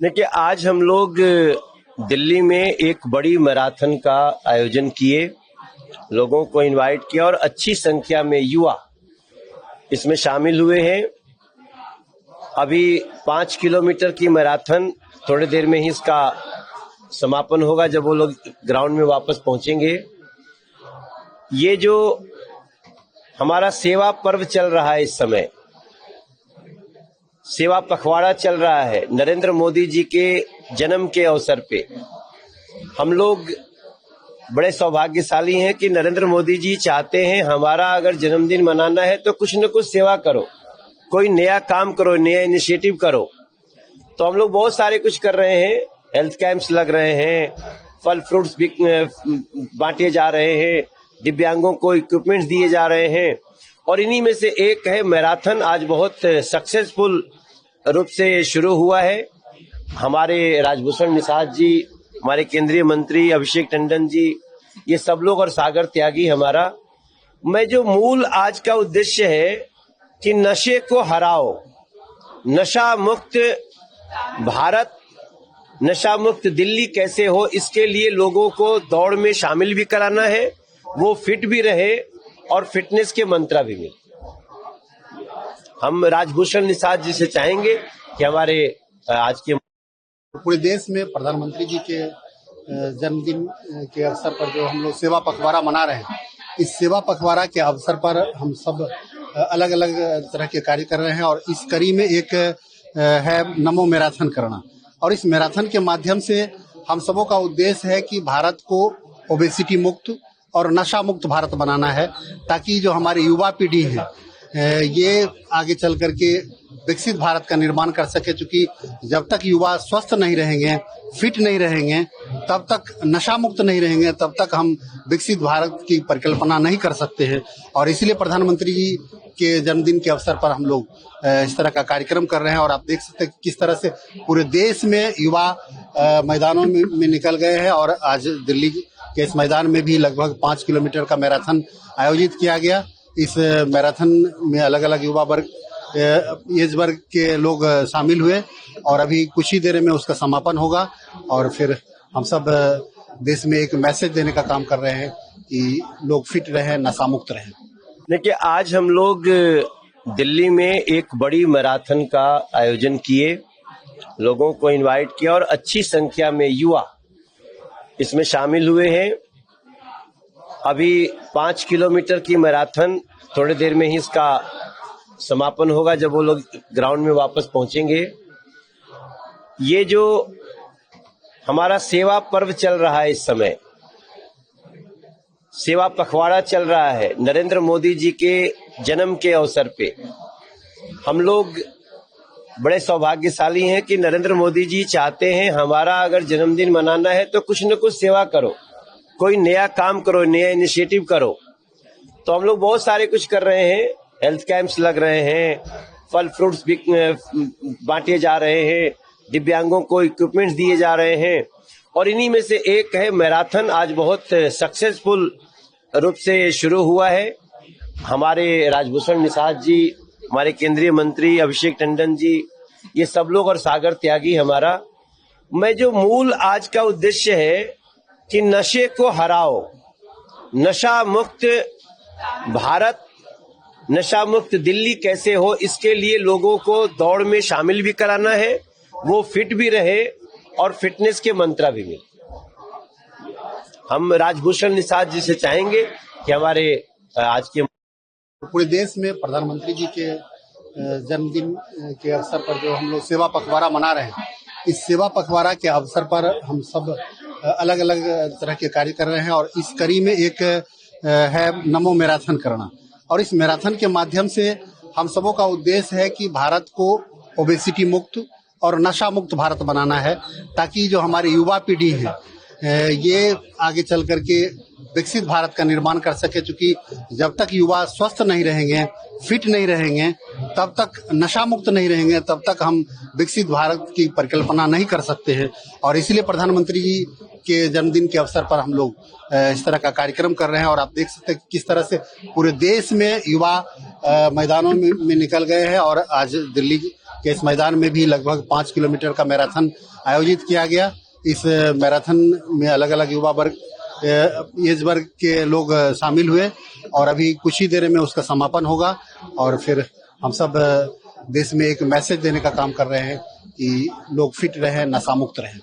देखिए, आज हम लोग दिल्ली में एक बड़ी मैराथन का आयोजन किए, लोगों को इनवाइट किया और अच्छी संख्या में युवा इसमें शामिल हुए हैं। अभी 5 किलोमीटर की मैराथन, थोड़ी देर में ही इसका समापन होगा जब वो लोग ग्राउंड में वापस पहुंचेंगे। ये जो हमारा सेवा पर्व चल रहा है, इस समय सेवा पखवाड़ा चल रहा है, नरेंद्र मोदी जी के जन्म के अवसर पे हम लोग बड़े सौभाग्यशाली हैं कि नरेंद्र मोदी जी चाहते हैं हमारा अगर जन्मदिन मनाना है तो कुछ न कुछ सेवा करो, कोई नया काम करो, नया इनिशिएटिव करो। तो हम लोग बहुत सारे कुछ कर रहे हैं, हेल्थ कैंप्स लग रहे हैं, फल फ्रूट्स बांटे जा रहे हैं, दिव्यांगों को इक्विपमेंट्स दिए जा रहे हैं और इन्हीं में से एक है मैराथन। आज बहुत सक्सेसफुल रूप से शुरू हुआ है। हमारे राजभूषण निषाद जी, हमारे केंद्रीय मंत्री अभिषेक टंडन जी, ये सब लोग और सागर त्यागी हमारा। मैं जो मूल आज का उद्देश्य है कि नशे को हराओ, नशा मुक्त भारत, नशा मुक्त दिल्ली कैसे हो, इसके लिए लोगों को दौड़ में शामिल भी कराना है, वो फिट भी रहे और फिटनेस के मंत्र भी मिले। हम राजभूषण निषाद जी से चाहेंगे कि हमारे आज के पूरे देश में प्रधानमंत्री जी के जन्मदिन के अवसर पर जो हम लोग सेवा पखवाड़ा मना रहे हैं, इस सेवा पखवाड़ा के अवसर पर हम सब अलग अलग तरह के कार्य कर रहे हैं और इस कड़ी में एक है नमो मैराथन करना। और इस मैराथन के माध्यम से हम सबों का उद्देश्य है कि भारत को ओबेसिटी मुक्त और नशा मुक्त भारत बनाना है, ताकि जो हमारी युवा पीढ़ी है ये आगे चल करके विकसित भारत का निर्माण कर सके। क्योंकि जब तक युवा स्वस्थ नहीं रहेंगे, फिट नहीं रहेंगे, तब तक नशा मुक्त नहीं रहेंगे, तब तक हम विकसित भारत की परिकल्पना नहीं कर सकते हैं। और इसलिए प्रधानमंत्री जी के जन्मदिन के अवसर पर हम लोग इस तरह का कार्यक्रम कर रहे हैं। और आप देख सकते हैं किस तरह से पूरे देश में युवा मैदानों में निकल गए हैं और आज दिल्ली के इस मैदान में भी लगभग 5 किलोमीटर का मैराथन आयोजित किया गया। इस मैराथन में अलग अलग युवा वर्ग, एज वर्ग के लोग शामिल हुए और अभी कुछ ही देर में उसका समापन होगा। और फिर हम सब देश में एक मैसेज देने का काम कर रहे हैं कि लोग फिट रहें, नशा मुक्त रहें। देखिए, आज हम लोग दिल्ली में एक बड़ी मैराथन का आयोजन किए, लोगों को इनवाइट किया और अच्छी संख्या में युवा इसमें शामिल हुए हैं। अभी 5 किलोमीटर की मैराथन, थोड़ी देर में ही इसका समापन होगा जब वो लोग ग्राउंड में वापस पहुंचेंगे। ये जो हमारा सेवा पर्व चल रहा है, इस समय सेवा पखवाड़ा चल रहा है, नरेंद्र मोदी जी के जन्म के अवसर पे हम लोग बड़े सौभाग्यशाली हैं कि नरेंद्र मोदी जी चाहते हैं हमारा अगर जन्मदिन मनाना है तो कुछ न कुछ सेवा करो, कोई नया काम करो, नया इनिशिएटिव करो। तो हम लोग बहुत सारे कुछ कर रहे हैं, हेल्थ कैंप्स लग रहे हैं, फल फ्रूट्स बांटे जा रहे हैं, दिव्यांगों को इक्विपमेंट्स दिए जा रहे हैं और इन्हीं में से एक है मैराथन। आज बहुत सक्सेसफुल रूप से शुरू हुआ है। हमारे राजभूषण निषाद जी, हमारे केंद्रीय मंत्री अभिषेक टंडन जी, ये सब लोग और सागर त्यागी हमारा। मैं जो मूल आज का उद्देश्य है कि नशे को हराओ, नशा मुक्त भारत, नशा मुक्त दिल्ली कैसे हो, इसके लिए लोगों को दौड़ में शामिल भी कराना है, वो फिट भी रहे और फिटनेस के मंत्र भी मिले। हम राजभूषण निषाद जी से चाहेंगे कि हमारे आज के पूरे देश में प्रधानमंत्री जी के जन्मदिन के अवसर पर जो हम लोग सेवा पखवाड़ा मना रहे हैं, इस सेवा पखवाड़ा के अवसर पर हम सब अलग अलग तरह के कार्य कर रहे हैं और इस कड़ी में एक है नमो मैराथन करना। और इस मैराथन के माध्यम से हम सबों का उद्देश्य है कि भारत को ओबेसिटी मुक्त और नशा मुक्त भारत बनाना है, ताकि जो हमारी युवा पीढ़ी है ये आगे चल करके विकसित भारत का निर्माण कर सके। क्योंकि जब तक युवा स्वस्थ नहीं रहेंगे, फिट नहीं रहेंगे, तब तक नशा मुक्त नहीं रहेंगे, तब तक हम विकसित भारत की परिकल्पना नहीं कर सकते हैं। और इसलिए प्रधानमंत्री जी के जन्मदिन के अवसर पर हम लोग इस तरह का कार्यक्रम कर रहे हैं। और आप देख सकते हैं किस तरह से पूरे देश में युवा मैदानों में निकल गए हैं और आज दिल्ली कि इस मैदान में भी लगभग 5 किलोमीटर का मैराथन आयोजित किया गया। इस मैराथन में अलग अलग युवा वर्ग एज वर्ग के लोग शामिल हुए और अभी कुछ ही देर में उसका समापन होगा और फिर हम सब देश में एक मैसेज देने का काम कर रहे हैं कि लोग फिट रहें, नशा मुक्त रहें।